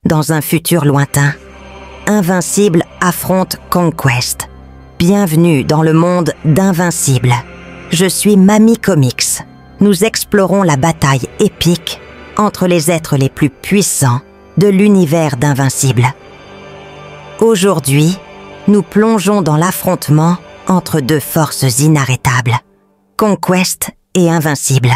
Dans un futur lointain, Invincible affronte Conquest. Bienvenue dans le monde d'Invincible. Je suis Mamie Comics. Nous explorons la bataille épique entre les êtres les plus puissants de l'univers d'Invincible. Aujourd'hui, nous plongeons dans l'affrontement entre deux forces inarrêtables, Conquest et Invincible.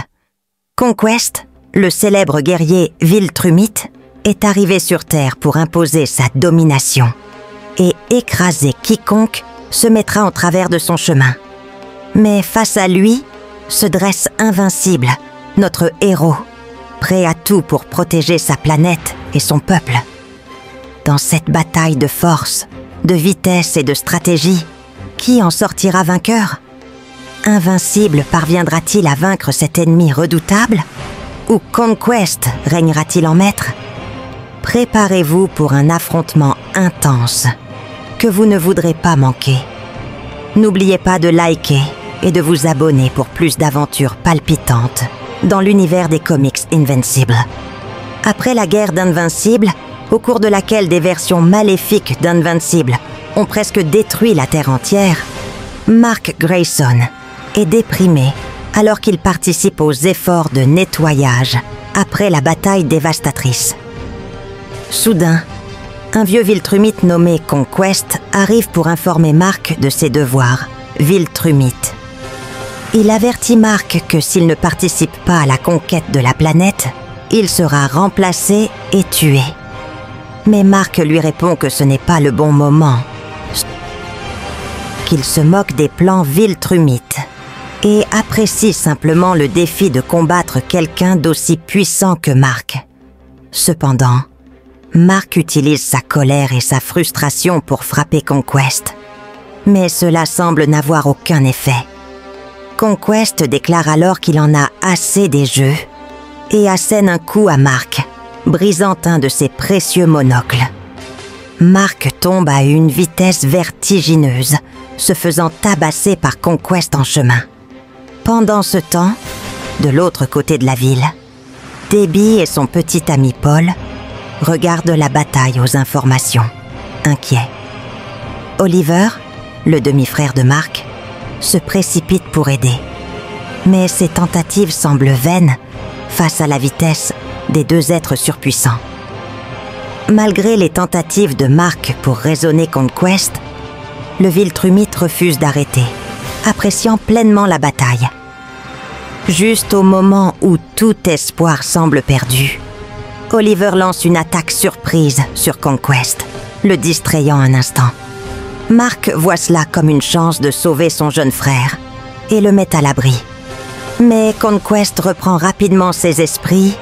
Conquest, le célèbre guerrier Viltrumite, est arrivé sur Terre pour imposer sa domination et écraser quiconque se mettra en travers de son chemin. Mais face à lui, se dresse Invincible, notre héros, prêt à tout pour protéger sa planète et son peuple. Dans cette bataille de force, de vitesse et de stratégie, qui en sortira vainqueur? Invincible parviendra-t-il à vaincre cet ennemi redoutable? Ou Conquest régnera-t-il en maître? Préparez-vous pour un affrontement intense que vous ne voudrez pas manquer. N'oubliez pas de liker et de vous abonner pour plus d'aventures palpitantes dans l'univers des comics Invincible. Après la guerre d'Invincible, au cours de laquelle des versions maléfiques d'Invincible ont presque détruit la Terre entière, Mark Grayson est déprimé alors qu'il participe aux efforts de nettoyage après la bataille dévastatrice. Soudain, un vieux Viltrumite nommé Conquest arrive pour informer Mark de ses devoirs. Viltrumite. Il avertit Mark que s'il ne participe pas à la conquête de la planète, il sera remplacé et tué. Mais Mark lui répond que ce n'est pas le bon moment, qu'il se moque des plans Viltrumite et apprécie simplement le défi de combattre quelqu'un d'aussi puissant que Mark. Cependant, Mark utilise sa colère et sa frustration pour frapper Conquest. Mais cela semble n'avoir aucun effet. Conquest déclare alors qu'il en a assez des jeux et assène un coup à Mark, brisant un de ses précieux monocles. Mark tombe à une vitesse vertigineuse, se faisant tabasser par Conquest en chemin. Pendant ce temps, de l'autre côté de la ville, Debbie et son petit ami Paul regardent la bataille aux informations, inquiets. Oliver, le demi-frère de Mark, se précipite pour aider. Mais ses tentatives semblent vaines face à la vitesse des deux êtres surpuissants. Malgré les tentatives de Mark pour raisonner Conquest, le Viltrumite refuse d'arrêter, appréciant pleinement la bataille. Juste au moment où tout espoir semble perdu, Oliver lance une attaque surprise sur Conquest, le distrayant un instant. Mark voit cela comme une chance de sauver son jeune frère et le met à l'abri. Mais Conquest reprend rapidement ses esprits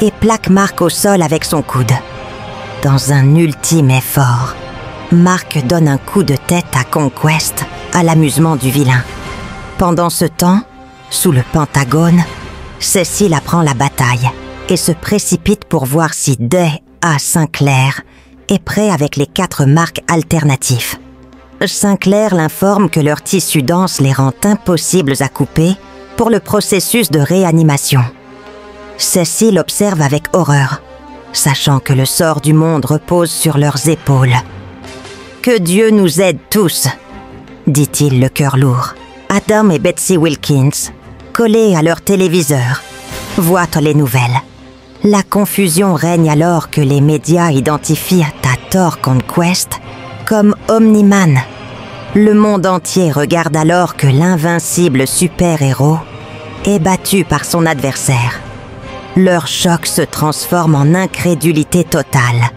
et plaque Mark au sol avec son coude. Dans un ultime effort, Mark donne un coup de tête à Conquest à l'amusement du vilain. Pendant ce temps, sous le Pentagone, Cecil apprend la bataille et se précipite pour voir si Day A. Sinclair est prêt avec les 4 marques alternatifs. Sinclair l'informe que leur tissu dense les rend impossibles à couper pour le processus de réanimation. Cecil observe avec horreur, sachant que le sort du monde repose sur leurs épaules. « Que Dieu nous aide tous !» dit-il le cœur lourd. Adam et Betsy Wilkins, collés à leur téléviseur, voient les nouvelles. La confusion règne alors que les médias identifient à tort Conquest comme Omni-Man. Le monde entier regarde alors que l'invincible super-héros est battu par son adversaire. Leur choc se transforme en incrédulité totale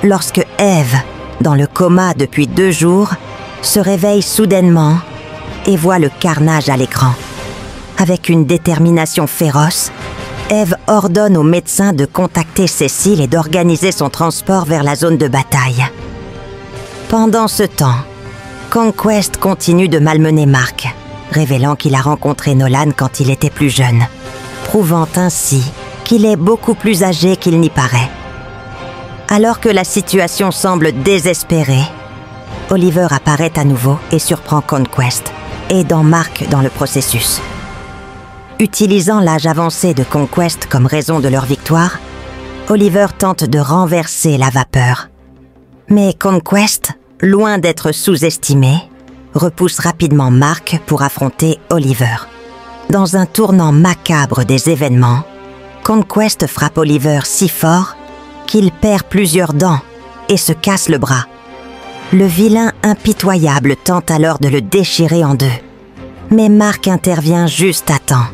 lorsque Eve, dans le coma depuis 2 jours, se réveille soudainement et voit le carnage à l'écran. Avec une détermination féroce, Eve ordonne aux médecins de contacter Cecil et d'organiser son transport vers la zone de bataille. Pendant ce temps, Conquest continue de malmener Mark, révélant qu'il a rencontré Nolan quand il était plus jeune, prouvant ainsi qu'il est beaucoup plus âgé qu'il n'y paraît. Alors que la situation semble désespérée, Oliver apparaît à nouveau et surprend Conquest, aidant Mark dans le processus. Utilisant l'âge avancé de Conquest comme raison de leur victoire, Oliver tente de renverser la vapeur. Mais Conquest, loin d'être sous-estimé, repousse rapidement Mark pour affronter Oliver. Dans un tournant macabre des événements, Conquest frappe Oliver si fort qu'il perd plusieurs dents et se casse le bras. Le vilain impitoyable tente alors de le déchirer en deux. Mais Mark intervient juste à temps.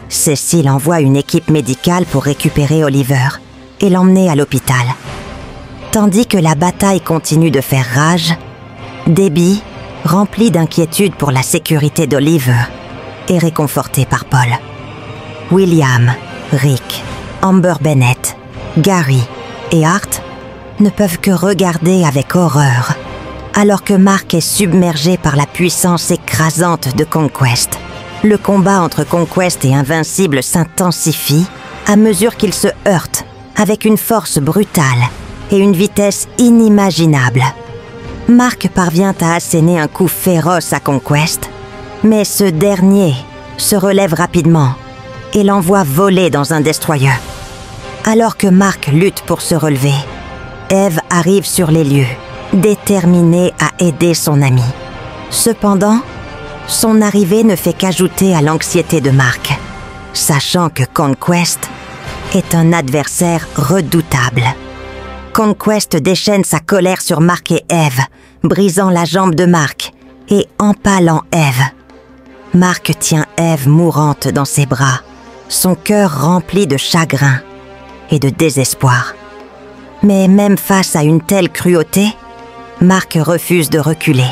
Cécile envoie une équipe médicale pour récupérer Oliver et l'emmener à l'hôpital. Tandis que la bataille continue de faire rage, Debbie, remplie d'inquiétude pour la sécurité d'Oliver, est réconfortée par Paul. William, Rick, Amber Bennett, Gary et Art ne peuvent que regarder avec horreur, alors que Mark est submergé par la puissance écrasante de Conquest. Le combat entre Conquest et Invincible s'intensifie à mesure qu'ils se heurtent avec une force brutale et une vitesse inimaginable. Mark parvient à asséner un coup féroce à Conquest, mais ce dernier se relève rapidement et l'envoie voler dans un destroyer. Alors que Mark lutte pour se relever, Eve arrive sur les lieux, déterminée à aider son ami. Cependant, son arrivée ne fait qu'ajouter à l'anxiété de Mark, sachant que Conquest est un adversaire redoutable. Conquest déchaîne sa colère sur Mark et Eve, brisant la jambe de Mark et empalant Eve. Mark tient Eve mourante dans ses bras, son cœur rempli de chagrin et de désespoir. Mais même face à une telle cruauté, Mark refuse de reculer.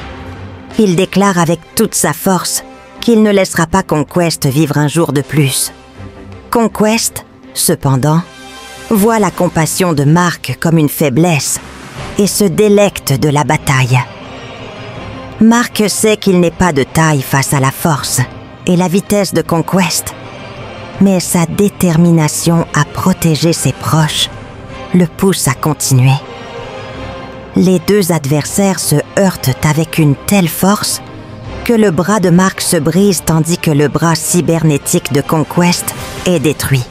Il déclare avec toute sa force qu'il ne laissera pas Conquest vivre un jour de plus. Conquest, cependant, voit la compassion de Mark comme une faiblesse et se délecte de la bataille. Mark sait qu'il n'est pas de taille face à la force et la vitesse de Conquest, mais sa détermination à protéger ses proches le pousse à continuer. Les deux adversaires se heurtent avec une telle force que le bras de Mark se brise tandis que le bras cybernétique de Conquest est détruit.